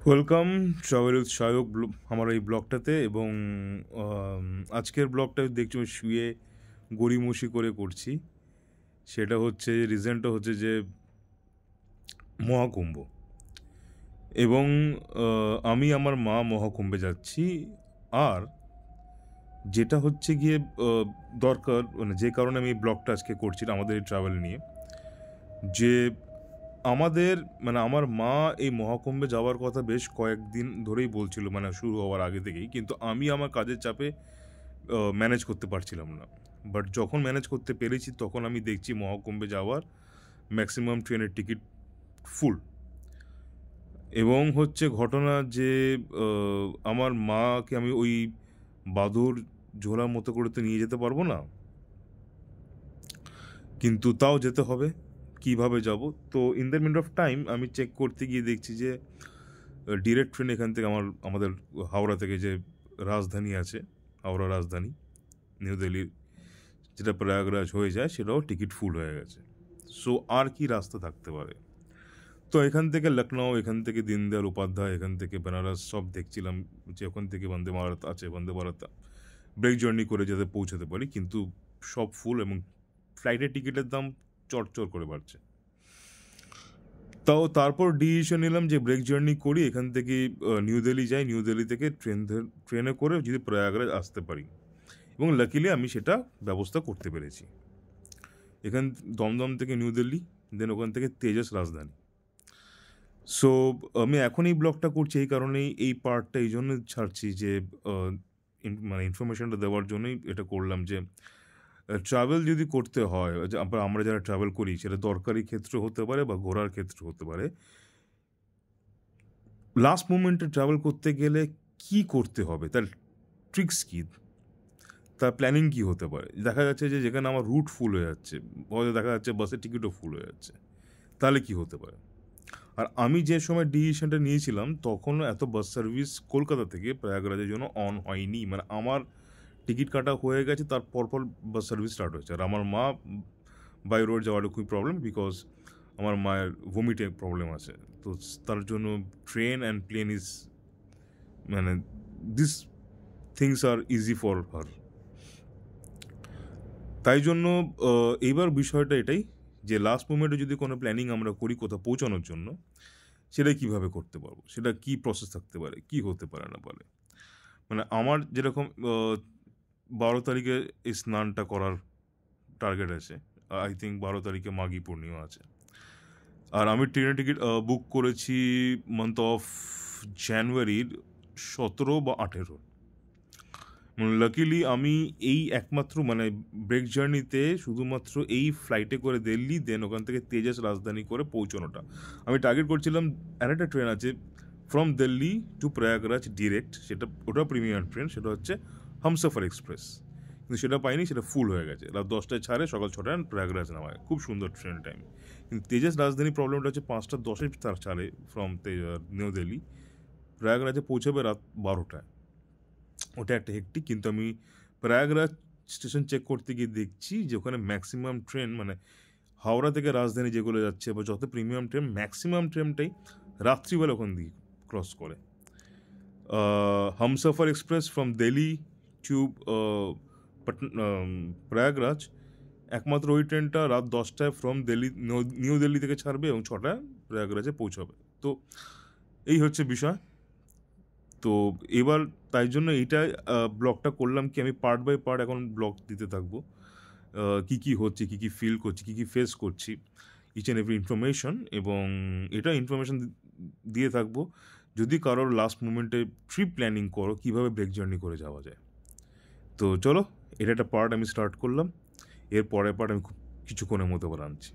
Welcome travel সহায়ক আমার এই ব্লগটাতে। এবং আম, আজকের ব্লগটা দেখছি আমি শুয়ে গড়িমসি করে করছি। সেটা হচ্ছে রিজনটা হচ্ছে যে মহাকুম্ভ। এবং আমি আমার মা মহাকুম্ভে যাচ্ছি। আর যেটা হচ্ছে গিয়ে দরকার, মানে যে কারণে আমি এই ব্লগটা আজকে করছি আমাদের এই ট্রাভেল নিয়ে, যে আমাদের মানে আমার মা এই মহাকুম্ভে যাওয়ার কথা বেশ কয়েকদিন ধরেই বলছিল, মানে শুরু হওয়ার আগে থেকেই, কিন্তু আমি আমার কাজের চাপে ম্যানেজ করতে পারছিলাম না। বাট যখন ম্যানেজ করতে পেরেছি তখন আমি দেখছি মহাকুম্ভে যাওয়ার ম্যাক্সিমাম ট্রেনের টিকিট ফুল। এবং হচ্ছে ঘটনা যে আমার মাকে আমি ওই বাদুর ঝোলার মতো করে তো নিয়ে যেতে পারবো না, কিন্তু তাও যেতে হবে। কিভাবে যাব? তো in the mid of time আমি চেক করতে গিয়ে দেখছি যে ডিরেক্ট ট্রেন এখান থেকে আমাদের হাওড়া থেকে যে রাজধানী আছে, হাওড়া রাজধানী, নিউ দিল্লির, যেটা প্রয়াগরাজ হয়ে যায়, সেটাও টিকিট ফুল হয়ে গেছে। সো আর কি রাস্তা থাকতে পারে? তো এখান থেকে লখনৌ, এখান থেকে দীনদয়াল উপাধ্যায়, এখান থেকে বেনারস সব দেখছিলাম যে ওখান থেকে বন্দে ভারত আছে, বন্দে ভারত ব্রেক জার্নি করে যাতে পৌঁছাতে পারি, কিন্তু সব ফুল। এবং ফ্লাইটের টিকিটের দাম চড়চড় করে বাড়ছে। তাও তারপর ডিসিশন নিলাম যে ব্রেক জার্নি করি, এখান থেকে নিউ দিল্লি যাই, নিউ দিল্লি থেকে ট্রেনে করে যদি প্রয়াগরাজ আসতে পারি। এবং লাকিলি আমি সেটা ব্যবস্থা করতে পেরেছি। এখান দমদম থেকে নিউ দিল্লি, দেন ওখান থেকে তেজস রাজধানী। সো আমি এখন এই ব্লগটা করছি এই কারণেই, এই পার্টটা এই জন্য ছাড়ছি যে মানে ইনফরমেশনটা দেওয়ার জন্যই এটা করলাম যে ট্রাভেল যদি করতে হয়, যে আমরা যারা ট্রাভেল করি, সেটা দরকারি ক্ষেত্র হতে পারে বা ঘোরার ক্ষেত্র হতে পারে, লাস্ট মোমেন্টে ট্রাভেল করতে গেলে কি করতে হবে, তার ট্রিক্স কী, তার প্ল্যানিং কী হতে পারে। দেখা যাচ্ছে যে যেখানে আমার রুট ফুল হয়ে যাচ্ছে, হয়তো দেখা যাচ্ছে বাসের টিকিটও ফুল হয়ে যাচ্ছে, তাহলে কি হতে পারে? আর আমি যে সময় ডিসিশনটা নিয়েছিলাম তখনও এত বাস সার্ভিস কলকাতা থেকে প্রয়াগরাজের জন্য অন হয়নি। মানে আমার টিকিট কাটা হয়ে গেছে, তার পরপর বাস সার্ভিস স্টার্ট হয়েছে। আর আমার মা বাই রোড যাওয়াটা খুবই প্রবলেম, বিকজ আমার মায়ের ভমিটের প্রবলেম আছে। তো তার জন্য ট্রেন অ্যান্ড প্লেন ইজ, মানে this things are easy for her. তাই জন্য এইবার বিষয়টা এটাই, যে লাস্ট মোমেন্টে যদি কোনো প্ল্যানিং আমরা করি কোথাও পৌঁছানোর জন্য, সেটা কীভাবে করতে পারবো, সেটা কী প্রসেস থাকতে পারে, কী হতে পারে না পারে। মানে আমার যেরকম 12 তারিখে এই স্নানটা করার টার্গেট আছে, আই থিঙ্ক 12 তারিখে মাঘী পূর্ণিমা আছে। আর আমি ট্রেনের টিকিট বুক করেছি মান্থ অফ জানুয়ারির 17 বা 18। লাকিলি আমি এই একমাত্র মানে ব্রেক জার্নিতে শুধুমাত্র এই ফ্লাইটে করে দিল্লি, দেন ওখান থেকে তেজস রাজধানী করে পৌঁছানোটা আমি টার্গেট করছিলাম। আরেকটা ট্রেন আছে from Delhi to Prayagraj direct, সেটা ওটা প্রিমিয়াম ট্রেন, সেটা হচ্ছে হামসফর এক্সপ্রেস, কিন্তু সেটা পাইনি, সেটা ফুল হয়ে গেছে। রাত 10টায় ছাড়ে, সকাল 6টায় প্রয়াগরাজ নামায়, খুব সুন্দর ট্রেন টাইম। কিন্তু তেজস রাজধানী প্রবলেমটা হচ্ছে 5টা 10-এ তার ছাড়ে ফ্রম নিউ দিল্লি, প্রয়াগরাজে পৌঁছাবে রাত 12টায়। ওটা একটা হেক্টিক। কিন্তু আমি প্রয়াগরাজ স্টেশন চেক করতে গিয়ে দেখছি যে ওখানে ম্যাক্সিমাম ট্রেন, মানে হাওড়া থেকে রাজধানী যেগুলো যাচ্ছে বা যত প্রিমিয়াম ট্রেন, ম্যাক্সিমাম ট্রেনটাই রাত্রিবেলা ওখান দিয়ে ক্রস করে। Humsafar express from Delhi to Prayagraj, একমাত্র ওই ট্রেনটা রাত 10টায় ফ্রম দিল্লি, নিউ দিল্লি থেকে ছাড়বে এবং 6টায় প্রয়াগরাজে পৌঁছাবে। তো এই হচ্ছে বিষয়। তো এবার তাই জন্য এইটা ব্লগটা করলাম কি, আমি পার্ট বাই পার্ট এখন ব্লগ দিতে থাকবো, কী কী হচ্ছে, কী কী ফিল করছি, কী কী ফেস করছি, ইচ অ্যান্ড এভরি ইনফরমেশন। এবং এটা ইনফরমেশন দিয়ে থাকবো যদি কারোর লাস্ট মোমেন্টে ট্রিপ প্ল্যানিং করো, কীভাবে ব্রেক জার্নি করে যাওয়া যায়। তো চলো, এটা একটা পার্ট আমি স্টার্ট করলাম, এর পরের পার্ট আমি খুব কিছুক্ষণের মতো আবার আনছি।